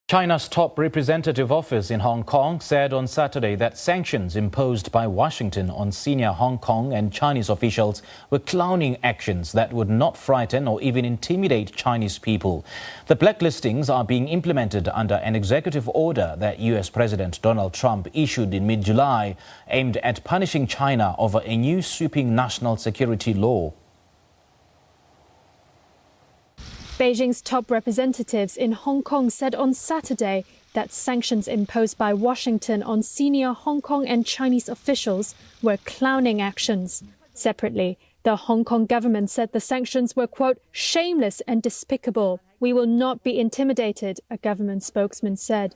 China's top representative office in Hong Kong said on Saturday that sanctions imposed by Washington on senior Hong Kong and Chinese officials were clowning actions that would not frighten or even intimidate Chinese people. The blacklistings are being implemented under an executive order that US President Donald Trump issued in mid-July, aimed at punishing China over a new sweeping national security law. Beijing's top representatives in Hong Kong said on Saturday that sanctions imposed by Washington on senior Hong Kong and Chinese officials were clowning actions. Separately, the Hong Kong government said the sanctions were, quote, shameless and despicable. We will not be intimidated, a government spokesman said.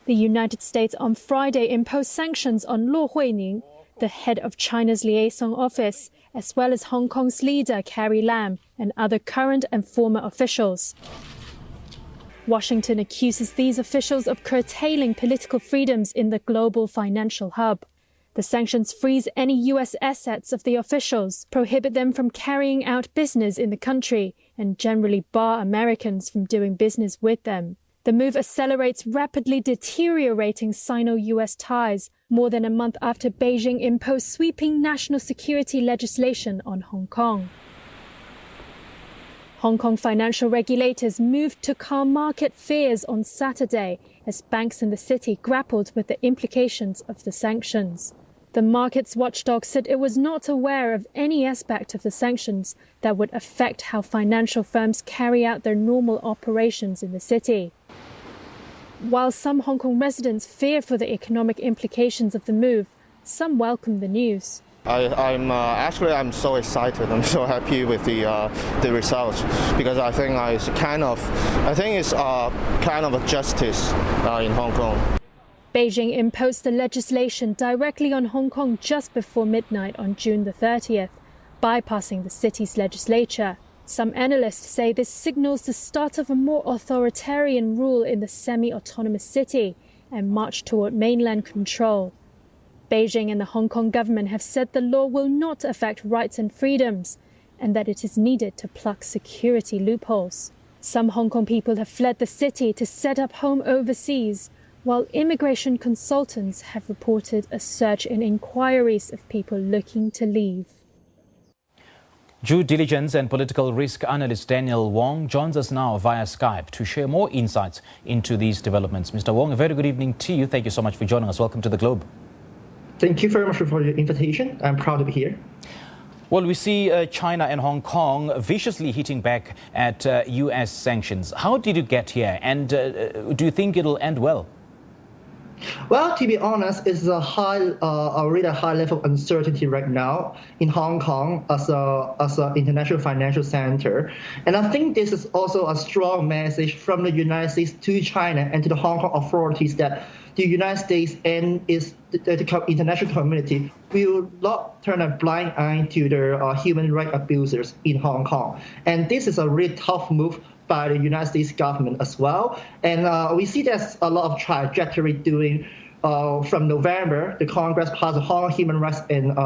The United States on Friday imposed sanctions on Luo Huining, the head of China's liaison office, as well as Hong Kong's leader Kerry Lam and other current and former officials. Washington accuses these officials of curtailing political freedoms in the global financial hub. The sanctions freeze any US assets of the officials, prohibit them from carrying out business in the country, and generally bar Americans from doing business with them. The move accelerates rapidly deteriorating Sino-US ties more than a month after Beijing imposed sweeping national security legislation on Hong Kong. Hong Kong financial regulators moved to calm market fears on Saturday as banks in the city grappled with the implications of the sanctions. The markets watchdog said it was not aware of any aspect of the sanctions that would affect how financial firms carry out their normal operations in the city. While some Hong Kong residents fear for the economic implications of the move, some welcome the news. I'm so excited. I'm so happy with the results because I think it's kind of a justice in Hong Kong. Beijing imposed the legislation directly on Hong Kong just before midnight on June the 30th, bypassing the city's legislature. Some analysts say this signals the start of a more authoritarian rule in the semi-autonomous city and march toward mainland control. Beijing and the Hong Kong government have said the law will not affect rights and freedoms and that it is needed to plug security loopholes. Some Hong Kong people have fled the city to set up home overseas, while immigration consultants have reported a surge in inquiries of people looking to leave. Due diligence and political risk analyst Daniel Wong joins us now via Skype to share more insights into these developments. Mr. Wong, a very good evening to you. Thank you so much for joining us. Welcome to the Globe. Thank you very much for your invitation. I'm proud to be here. Well, we see China and Hong Kong viciously hitting back at US sanctions. How did you get here? And do you think it'll end well? Well, to be honest, it's a really high level of uncertainty right now in Hong Kong as an international financial center. And I think this is also a strong message from the United States to China and to the Hong Kong authorities that the United States and the international community will not turn a blind eye to the human rights abusers in Hong Kong. And this is a really tough move by the United States government as well. And we see there's a lot of trajectory doing. From November, the Congress passed the Hong Kong Human Rights and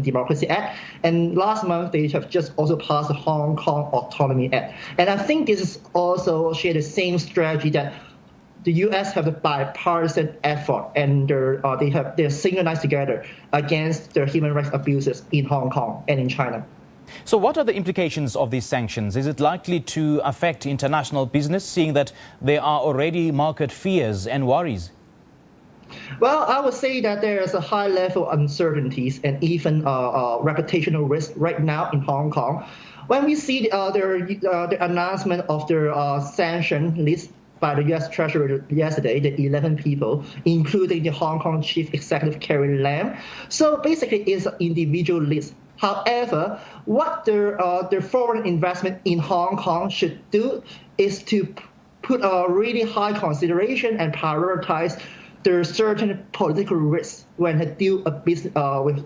Democracy Act, and last month they have just also passed the Hong Kong Autonomy Act. And I think this is also share the same strategy that the U.S. have a bipartisan effort, and they're synchronized together against the human rights abuses in Hong Kong and in China. So what are the implications of these sanctions? Is it likely to affect international business, seeing that there are already market fears and worries? Well, I would say that there is a high level of uncertainties and even reputational risk right now in Hong Kong. When we see the announcement of the sanction list by the U.S. Treasury yesterday, the 11 people, including the Hong Kong Chief Executive Kerry Lam. So basically, it's an individual list. However, what the foreign investment in Hong Kong should do is to put a really high consideration and prioritize the certain political risks when they deal with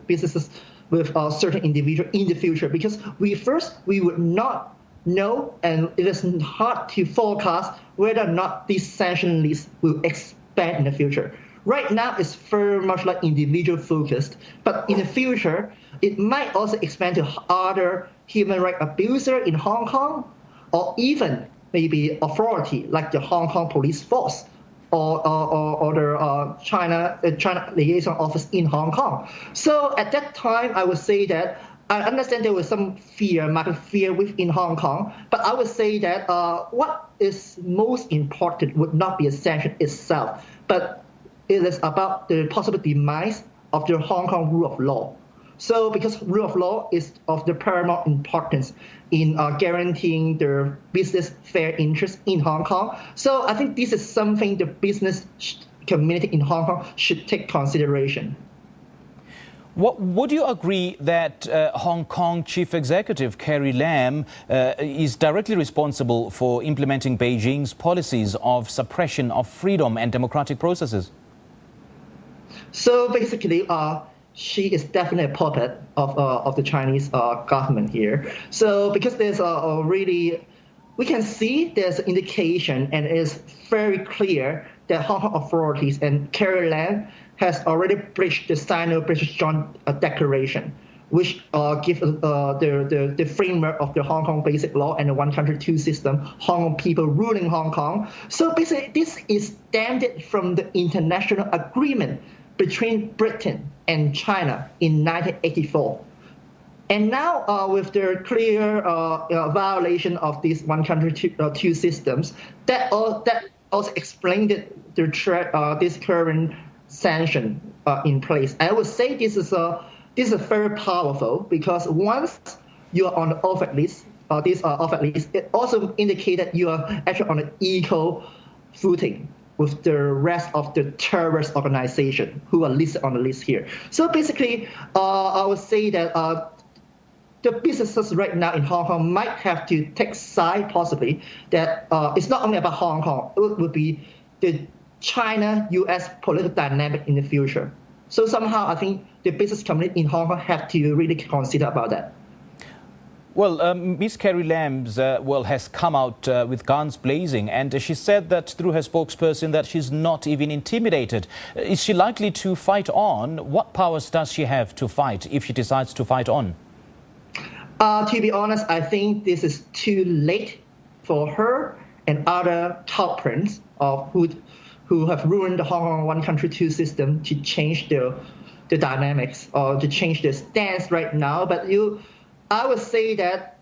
businesses with certain individual in the future. Because we would not know, and it is hard to forecast whether or not this sanction list will expand in the future. Right now, it's very much like individual focused, but in the future, it might also expand to other human rights abusers in Hong Kong, or even maybe authority like the Hong Kong police force or the China liaison office in Hong Kong. So at that time, I would say that I understand there was some fear, market fear within Hong Kong, but I would say that what is most important would not be a sanction itself, but it is about the possible demise of the Hong Kong rule of law. So because rule of law is of the paramount importance in guaranteeing the business fair interest in Hong Kong. So I think this is something the business community in Hong Kong should take consideration. Would you agree that Hong Kong Chief Executive Kerry Lam is directly responsible for implementing Beijing's policies of suppression of freedom and democratic processes? So basically, she is definitely a puppet of the Chinese government here. So because there's a really, we can see there's an indication and it is very clear that Hong Kong authorities and Kerry Lam has already breached the Sino-British Joint Declaration, which gives the framework of the Hong Kong Basic Law and the one country, two system, Hong Kong people ruling Hong Kong. So basically, this is stemmed from the international agreement between Britain and China in 1984. And now with the clear violation of this one country, two systems, that also explained this current sanction in place. I would say this is very powerful because once you are on the OFAC list, it also indicates that you are actually on an equal footing with the rest of the terrorist organization who are listed on the list here. So basically, I would say that the businesses right now in Hong Kong might have to take side possibly that it's not only about Hong Kong, it would be the China-US political dynamic in the future. So somehow I think the business community in Hong Kong have to really consider about that. Well, Ms. Kerry Lam has come out with guns blazing, and she said that through her spokesperson that she's not even intimidated. Is she likely to fight on? What powers does she have to fight if she decides to fight on? To be honest, I think this is too late for her and other top prince who have ruined the Hong Kong one country, two system to change the dynamics or to change their stance right now. But I would say that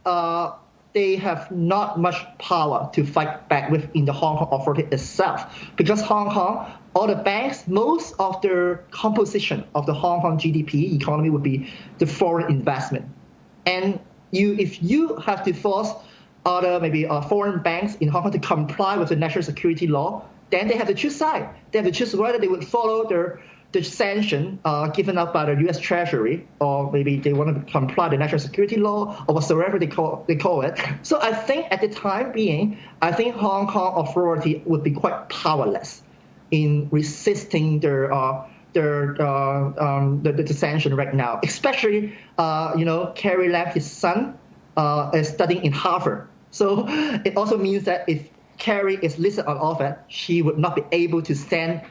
they have not much power to fight back within the Hong Kong authority itself. Because Hong Kong, all the banks, most of the composition of the Hong Kong GDP economy would be the foreign investment. And if you have to force other maybe foreign banks in Hong Kong to comply with the national security law, then they have to choose side. They have to choose whether they would follow the sanction given up by the U.S. Treasury, or maybe they want to comply with the national security law or whatsoever they call it. So I think at the time being, I think Hong Kong authority would be quite powerless in resisting the sanction right now. Especially, Kerry Lam, his son, is studying in Harvard. So it also means that if Kerry is listed on OFAC, she would not be able to send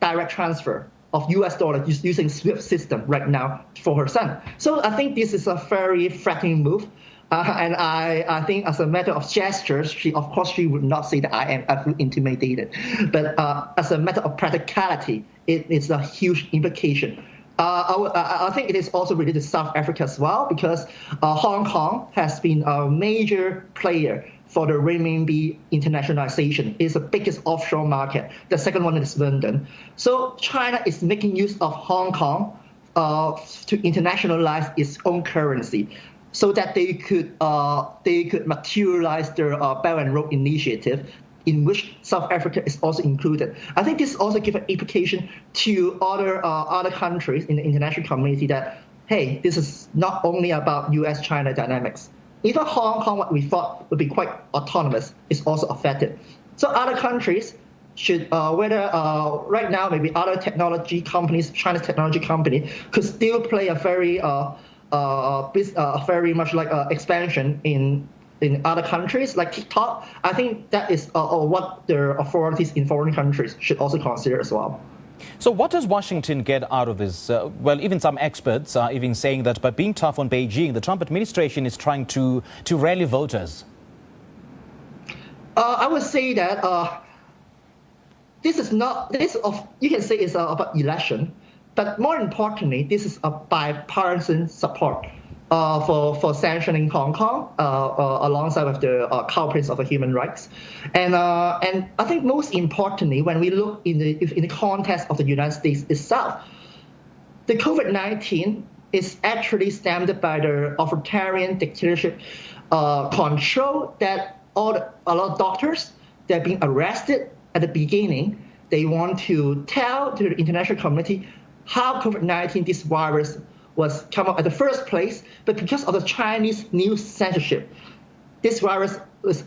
direct transfer of US dollars using SWIFT system right now for her son. So I think this is a very threatening move. And I think as a matter of gestures, she would not say that I am intimidated. But as a matter of practicality, it is a huge implication. I think it is also related to South Africa as well, because Hong Kong has been a major player for the renminbi internationalization. It's the biggest offshore market. The second one is London. So China is making use of Hong Kong to internationalize its own currency, so that they could materialize their Belt and Road Initiative, in which South Africa is also included. I think this also gives an implication to other countries in the international community that, hey, this is not only about US-China dynamics. Even Hong Kong, what we thought would be quite autonomous, is also affected. So other countries should, right now maybe other technology companies, China's technology company, could still play a very much like expansion in other countries like TikTok. I think that is what the authorities in foreign countries should also consider as well. So what does Washington get out of this? Well, even some experts are even saying that by being tough on Beijing, the Trump administration is trying to rally voters. I would say that this is not this of you can say it's about election, but more importantly, this is a bipartisan support for sanctioning Hong Kong alongside with the culprits of the human rights, and I think most importantly, when we look in the context of the United States itself, the COVID-19 is actually stemmed by the authoritarian dictatorship control that a lot of doctors that are being arrested at the beginning. They want to tell to the international community how COVID-19, this virus, was come up at the first place, but because of the Chinese news censorship, this virus was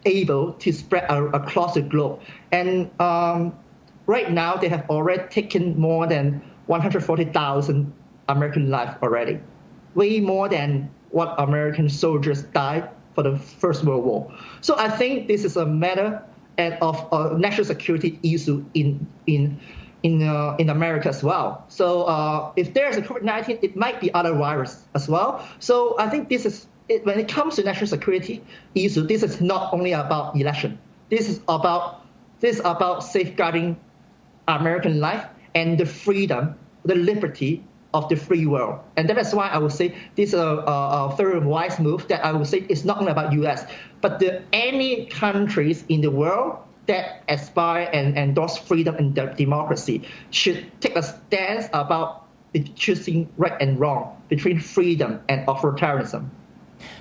able to spread across the globe. And right now, they have already taken more than 140,000 American lives already, way more than what American soldiers died for the First World War. So I think this is a matter of national security issue in America as well. So if there's a COVID-19, it might be other virus as well. So I think this is when it comes to national security issue, this is not only about election. This is about safeguarding American life and the freedom, the liberty of the free world. And that is why I would say this is a very wise move that I would say is not only about US, but any countries in the world that aspire and endorse freedom and democracy should take a stance about choosing right and wrong between freedom and authoritarianism.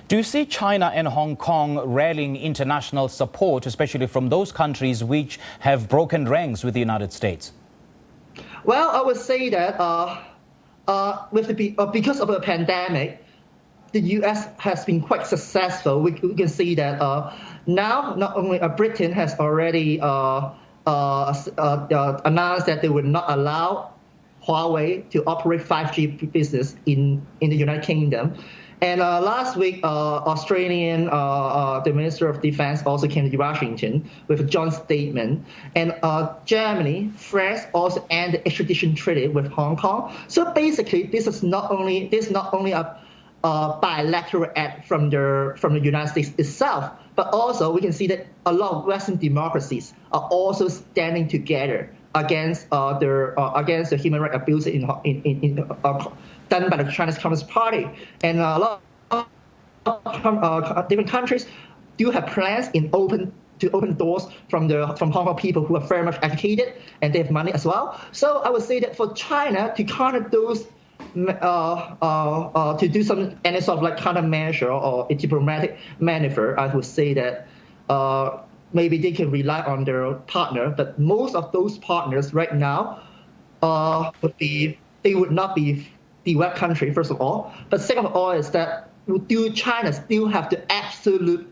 Do you see China and Hong Kong rallying international support, especially from those countries which have broken ranks with the United States? Well, I would say that because of the pandemic, the U.S. has been quite successful. We can see that now not only Britain has already announced that they will not allow Huawei to operate 5G business in the United Kingdom. And last week, the Minister of Defense also came to Washington with a joint statement. And Germany, France also ended the extradition treaty with Hong Kong. So basically, this is not only a bilateral act from the United States itself, but also we can see that a lot of Western democracies are also standing together against the human rights abuse done by the Chinese Communist Party. And a lot of different countries do have plans to open doors from Hong Kong people who are very much educated and they have money as well. So I would say that for China to counter those, to do any sort of like countermeasure or a diplomatic maneuver, I would say that maybe they can rely on their partner, but most of those partners right now would not be the web country, first of all. But second of all is that do China still have the absolute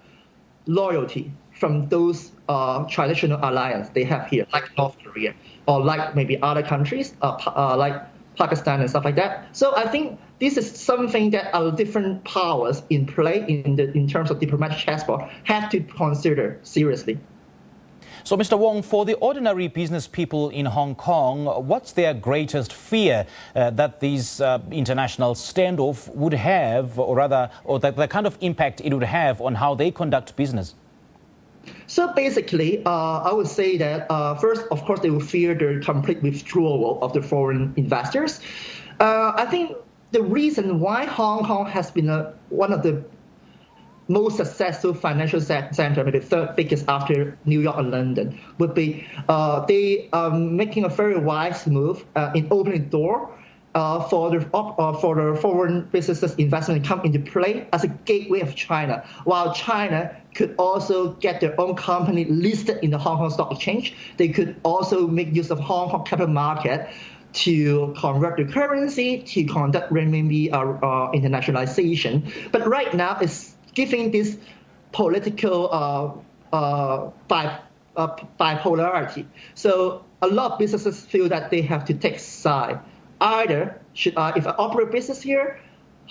loyalty from those traditional alliances they have here, like North Korea, or like maybe other countries, like Pakistan and stuff like that. So I think this is something that our different powers in play in terms of diplomatic chessboard have to consider seriously. So, Mr. Wong, for the ordinary business people in Hong Kong, what's their greatest fear that these international standoff would have, or the kind of impact it would have on how they conduct business? So basically, I would say that first, of course, they will fear the complete withdrawal of the foreign investors. I think the reason why Hong Kong has been one of the most successful financial center, maybe the third biggest after New York and London, would be they are making a very wise move in opening the door for the foreign businesses investment to come into play as a gateway of China, while China could also get their own company listed in the Hong Kong Stock Exchange. They could also make use of Hong Kong capital market to convert the currency, to conduct renminbi internationalization. But right now, it's giving this political bipolarity. So a lot of businesses feel that they have to take side. Either if I operate business here,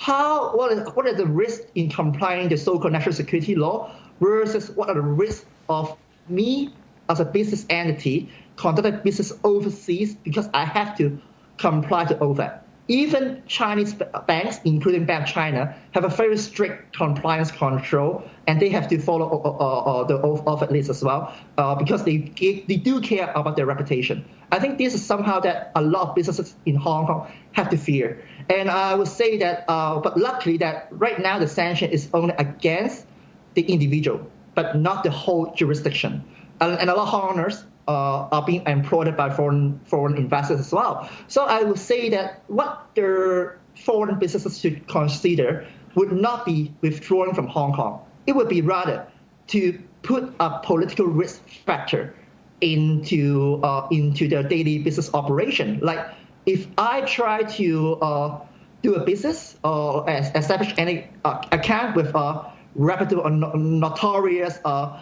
what are the risks in complying the so-called national security law versus what are the risks of me as a business entity conducting business overseas because I have to comply to OFAC. even Chinese banks, including Bank China, have a very strict compliance control, and they have to follow the oath of list as well, because they do care about their reputation. I think this is somehow that a lot of businesses in Hong Kong have to fear. And I would say that, but luckily that right now the sanction is only against the individual, but not the whole jurisdiction. And a lot of Hong Kongers are being employed by foreign investors as well. So I would say that what their foreign businesses should consider would not be withdrawing from Hong Kong. It would be rather to put a political risk factor into their daily business operation. Like if I try to do a business or establish any account with a reputable or notorious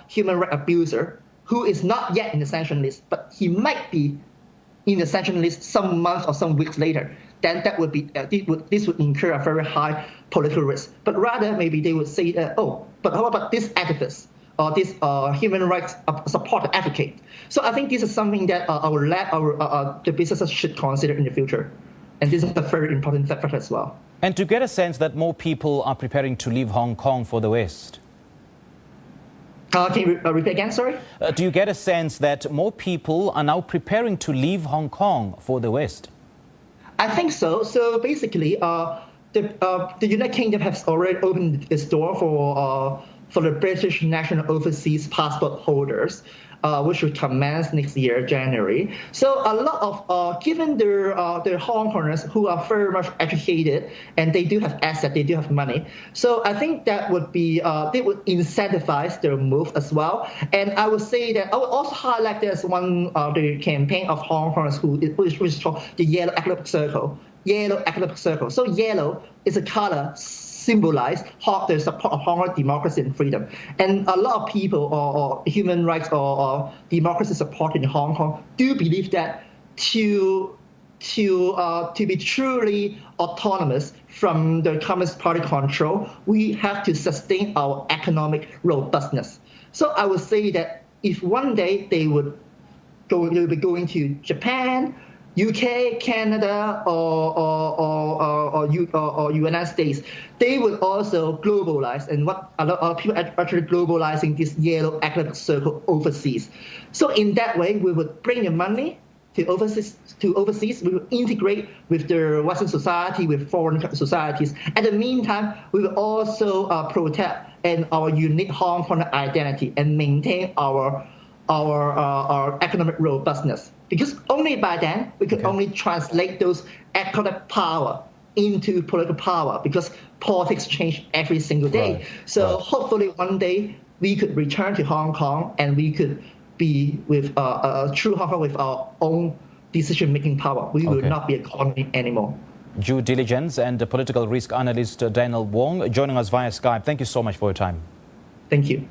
human rights abuser, who is not yet in the sanction list, but he might be in the sanction list some months or some weeks later, then that would be this would incur a very high political risk. But rather, maybe they would say, but how about this activist or this human rights supporter advocate? So I think this is something that the businesses should consider in the future, and this is a very important factor as well. And to get a sense that more people are preparing to leave Hong Kong for the West. Can you repeat again, sorry? Do you get a sense that more people are now preparing to leave Hong Kong for the West? I think so. So basically, the United Kingdom has already opened its door for the British national overseas passport holders, which will commence next year, January. So a lot of, given their Hong Kongers who are very much educated and they do have assets, they do have money. So I think that would be, they would incentivize their move as well. And I would say that I would also highlight there's one, the campaign of Hong Kongers which is called the Yellow Economic Circle. Yellow Economic Circle. So yellow is a color symbolize the support of Hong Kong democracy and freedom. And a lot of people or human rights or democracy support in Hong Kong do believe that to be truly autonomous from the Communist Party control, we have to sustain our economic robustness. So I would say that if one day they'll be going to Japan, UK, Canada, or United States, they would also globalize, and what a lot of people are actually globalizing this yellow economic circle overseas. So in that way, we would bring the money to overseas. We will integrate with the Western society, with foreign societies. At the meantime, we will also protect our unique Hong Kong identity and maintain our economic robustness. Because only by then we could only translate those economic power into political power, because politics change every single day. Right. So hopefully one day we could return to Hong Kong and we could be with a true Hong Kong with our own decision-making power. We will not be a colony anymore. Due diligence and the political risk analyst Daniel Wong joining us via Skype. Thank you so much for your time. Thank you.